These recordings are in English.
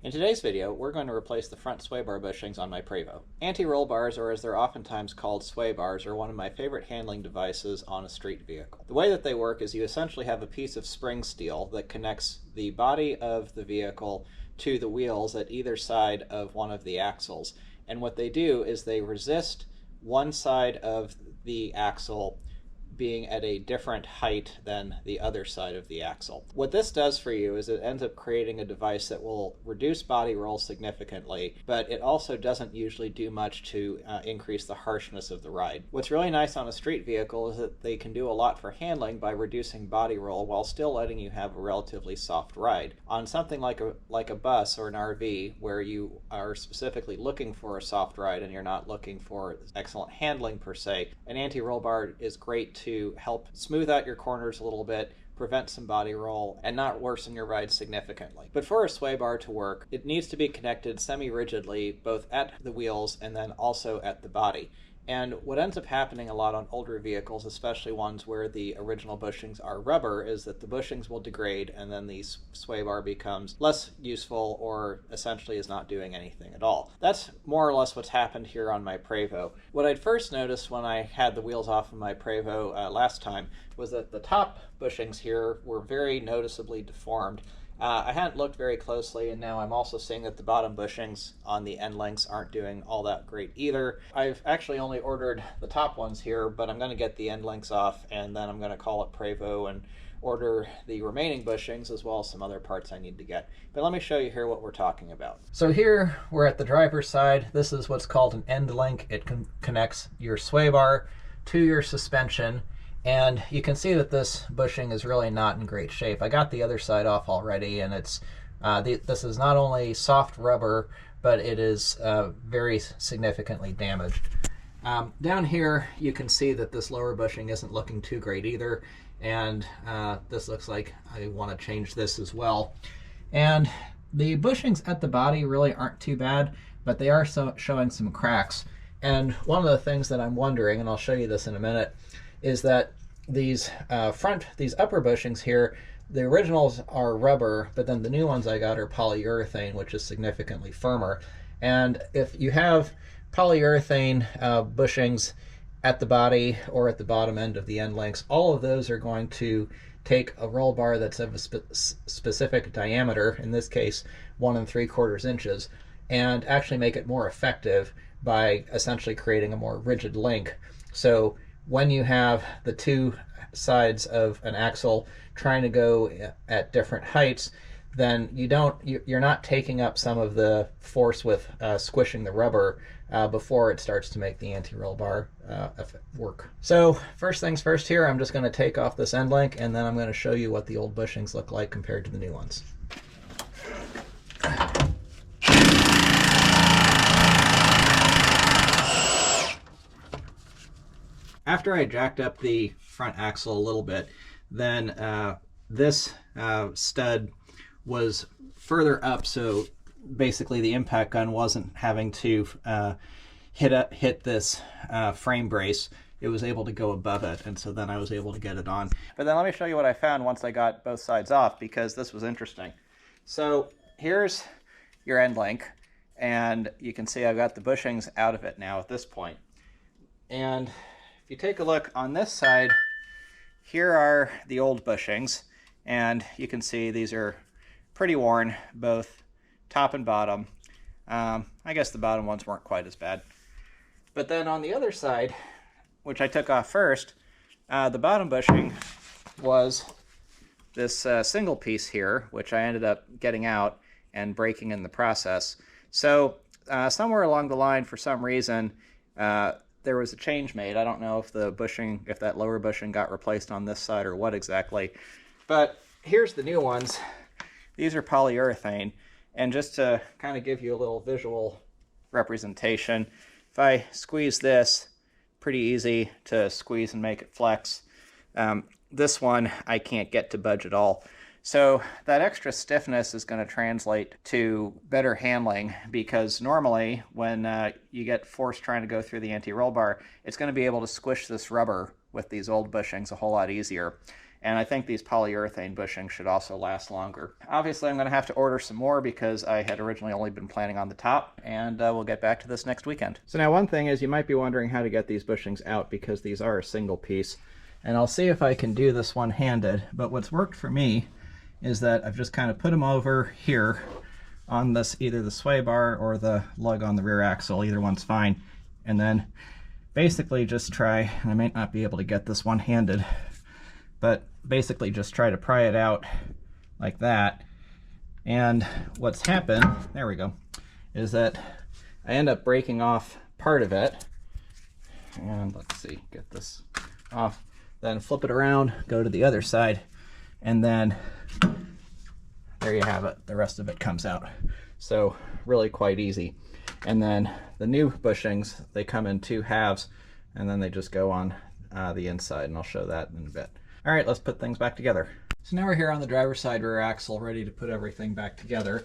In today's video, we're going to replace the front sway bar bushings on my Prevost. Anti-roll bars, or as they're oftentimes called, sway bars, are one of my favorite handling devices on a street vehicle. The way that they work is you essentially have a piece of spring steel that connects the body of the vehicle to the wheels at either side of one of the axles. And what they do is they resist one side of the axle being at a different height than the other side of the axle. What this does for you is it ends up creating a device that will reduce body roll significantly, but it also doesn't usually do much to increase the harshness of the ride. What's really nice on a street vehicle is that they can do a lot for handling by reducing body roll while still letting you have a relatively soft ride. On something like a bus or an RV, where you are specifically looking for a soft ride and you're not looking for excellent handling per se, an anti-roll bar is great to help smooth out your corners a little bit, prevent some body roll, and not worsen your ride significantly. But for a sway bar to work, it needs to be connected semi-rigidly both at the wheels and then also at the body. And what ends up happening a lot on older vehicles, especially ones where the original bushings are rubber, is that the bushings will degrade and then the sway bar becomes less useful or essentially is not doing anything at all. That's more or less what's happened here on my Prevost. What I'd first noticed when I had the wheels off of my Prevost last time was that the top bushings here were very noticeably deformed. I hadn't looked very closely, and now I'm also seeing that the bottom bushings on the end links aren't doing all that great either. I've actually only ordered the top ones here, but I'm going to get the end links off, and then I'm going to call up Prevost and order the remaining bushings as well as some other parts I need to get. But let me show you here what we're talking about. So here we're at the driver's side. This is what's called an end link. It connects your sway bar to your suspension. And you can see that this bushing is really not in great shape. I got the other side off already, and it's this is not only soft rubber, but it is very significantly damaged. Down here, you can see that this lower bushing isn't looking too great either, and this looks like I want to change this as well. And the bushings at the body really aren't too bad, but they are showing some cracks. And one of the things that I'm wondering, and I'll show you this in a minute, is that these upper bushings here, the originals are rubber, but then the new ones I got are polyurethane, which is significantly firmer. And if you have polyurethane bushings at the body or at the bottom end of the end links, all of those are going to take a roll bar that's of a specific diameter, in this case 1 3/4 inches, and actually make it more effective by essentially creating a more rigid link. So when you have the two sides of an axle trying to go at different heights, then you're not taking up some of the force with squishing the rubber before it starts to make the anti-roll bar work. So first things first here, I'm just going to take off this end link, and then I'm going to show you what the old bushings look like compared to the new ones. After I jacked up the front axle a little bit, then this stud was further up, so basically the impact gun wasn't having to hit this frame brace. It was able to go above it, and so then I was able to get it on. But then let me show you what I found once I got both sides off, because this was interesting. So here's your end link, and you can see I've got the bushings out of it now at this point. And if you take a look on this side, here are the old bushings, and you can see these are pretty worn, both top and bottom. I guess the bottom ones weren't quite as bad. But then on the other side, which I took off first, the bottom bushing was this single piece here, which I ended up getting out and breaking in the process. So somewhere along the line, for some reason, there was a change made. I don't know if the bushing, if that lower bushing got replaced on this side or what exactly. But here's the new ones. These are polyurethane. And just to kind of give you a little visual representation, if I squeeze this, pretty easy to squeeze and make it flex. This one I can't get to budge at all. So that extra stiffness is going to translate to better handling, because normally when you get force trying to go through the anti-roll bar, it's going to be able to squish this rubber with these old bushings a whole lot easier. And I think these polyurethane bushings should also last longer. Obviously, I'm going to have to order some more because I had originally only been planning on the top, and we'll get back to this next weekend. So now one thing is, you might be wondering how to get these bushings out because these are a single piece. And I'll see if I can do this one-handed, but what's worked for me is that I've just kind of put them over here on this, either the sway bar or the lug on the rear axle, either one's fine. And then basically just try, and I might not be able to get this one-handed, but basically just try to pry it out like that. And what's happened, there we go, is that I end up breaking off part of it. And let's see, get this off, then flip it around, go to the other side, and then there you have it. The rest of it comes out. So really quite easy. And then the new bushings, they come in 2 halves, and then they just go on the inside, and I'll show that in a bit. All right, let's put things back together. So now we're here on the driver's side rear axle, ready to put everything back together.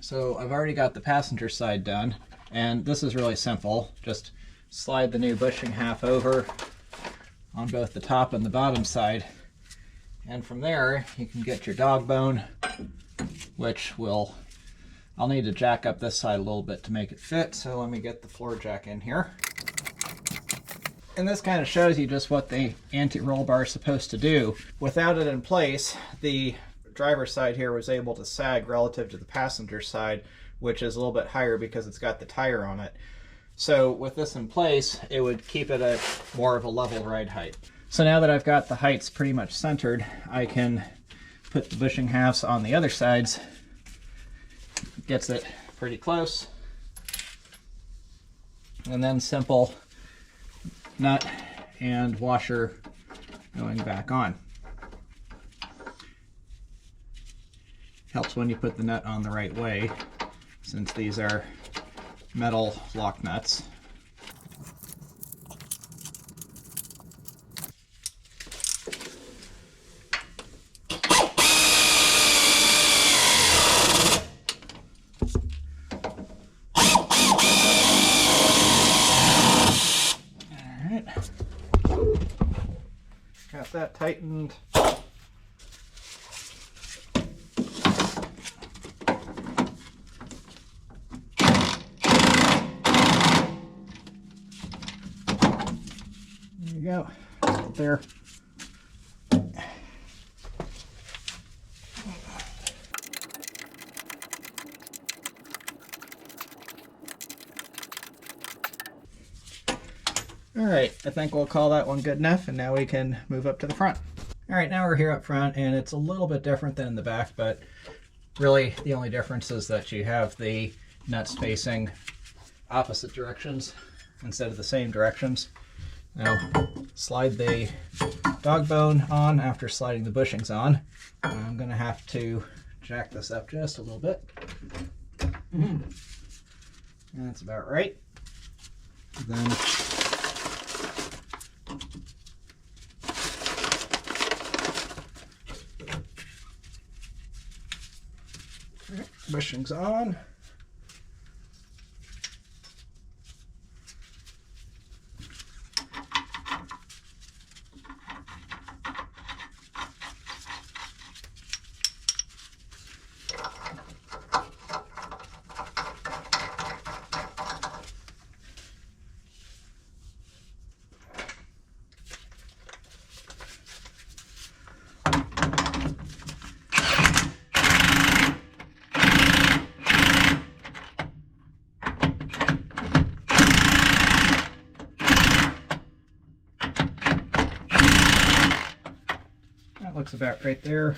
So I've already got the passenger side done, and this is really simple. Just slide the new bushing half over on both the top and the bottom side, and from there you can get your dog bone, which I'll need to jack up this side a little bit to make it fit, so let me get the floor jack in here. And this kind of shows you just what the anti-roll bar is supposed to do. Without it in place, the driver's side here was able to sag relative to the passenger side, which is a little bit higher because it's got the tire on it. So with this in place, it would keep it at more of a level ride height. So now that I've got the heights pretty much centered, I can put the bushing halves on the other sides. Gets it pretty close. And then simple nut and washer going back on. Helps when you put the nut on the right way, since these are metal lock nuts. Got that tightened. There you go. Right there. All right, I think we'll call that one good enough, and now we can move up to the front. All right, now we're here up front, and it's a little bit different than in the back, but really the only difference is that you have the nuts facing opposite directions instead of the same directions. Now, slide the dog bone on after sliding the bushings on. I'm gonna have to jack this up just a little bit. That's about right. Then bushings on. Looks about right there.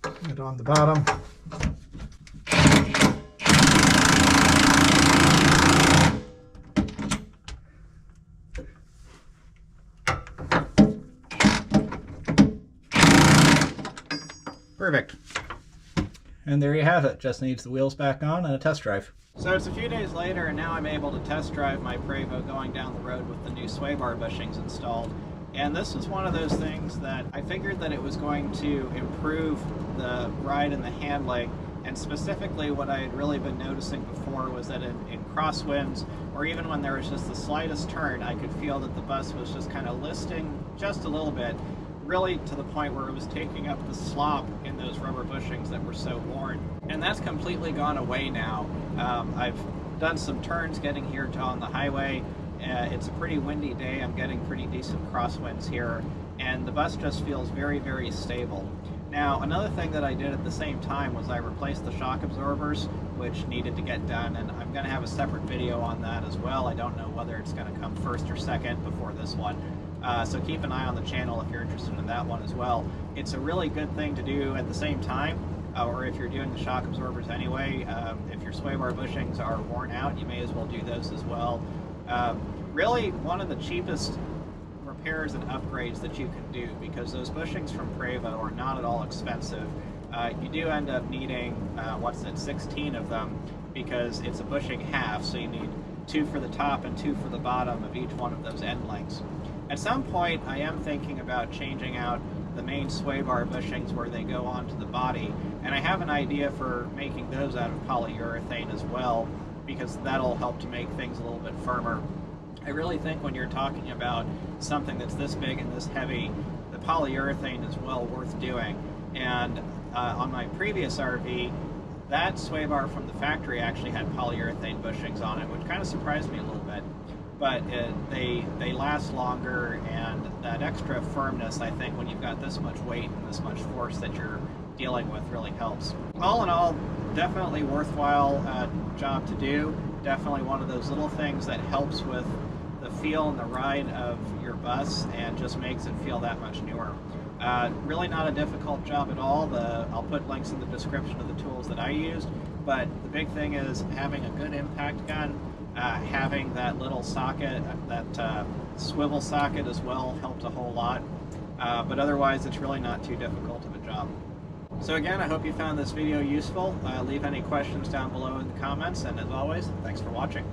Put it on the bottom. Perfect. And there you have it. Just needs the wheels back on and a test drive. So it's a few days later, and now I'm able to test drive my Prevost going down the road with the new sway bar bushings installed. And this is one of those things that I figured that it was going to improve the ride and the handling And specifically what I had really been noticing before was that in crosswinds, or even when there was just the slightest turn, I could feel that the bus was just kind of listing just a little bit, really to the point where it was taking up the slop in those rubber bushings that were so worn. And that's completely gone away now. I've done some turns getting here to on the highway. It's a pretty windy day. I'm getting pretty decent crosswinds here, and the bus just feels very, very stable. Now, another thing that I did at the same time was I replaced the shock absorbers, which needed to get done, and I'm going to have a separate video on that as well. I don't know whether it's going to come first or second before this one. So keep an eye on the channel if you're interested in that one as well. It's a really good thing to do at the same time, or if you're doing the shock absorbers anyway. If your sway bar bushings are worn out, you may as well do those as well. Really, one of the cheapest repairs and upgrades that you can do, because those bushings from Prevost are not at all expensive. You do end up needing, 16 of them, because it's a bushing half, so you need 2 for the top and 2 for the bottom of each one of those end lengths. At some point, I am thinking about changing out the main sway bar bushings where they go onto the body, and I have an idea for making those out of polyurethane as well, because that'll help to make things a little bit firmer. I really think when you're talking about something that's this big and this heavy, the polyurethane is well worth doing. And on my previous RV, that sway bar from the factory actually had polyurethane bushings on it, which kind of surprised me a little bit. But they last longer, and that extra firmness, I think, when you've got this much weight and this much force that you're dealing with, really helps. All in all, definitely worthwhile job to do. Definitely one of those little things that helps with the feel and the ride of your bus and just makes it feel that much newer. Really not a difficult job at all. I'll put links in the description of the tools that I used, but the big thing is having a good impact gun, having that little socket, that swivel socket as well, helped a whole lot. But otherwise, it's really not too difficult of a job. So again, I hope you found this video useful. Leave any questions down below in the comments, and as always, thanks for watching.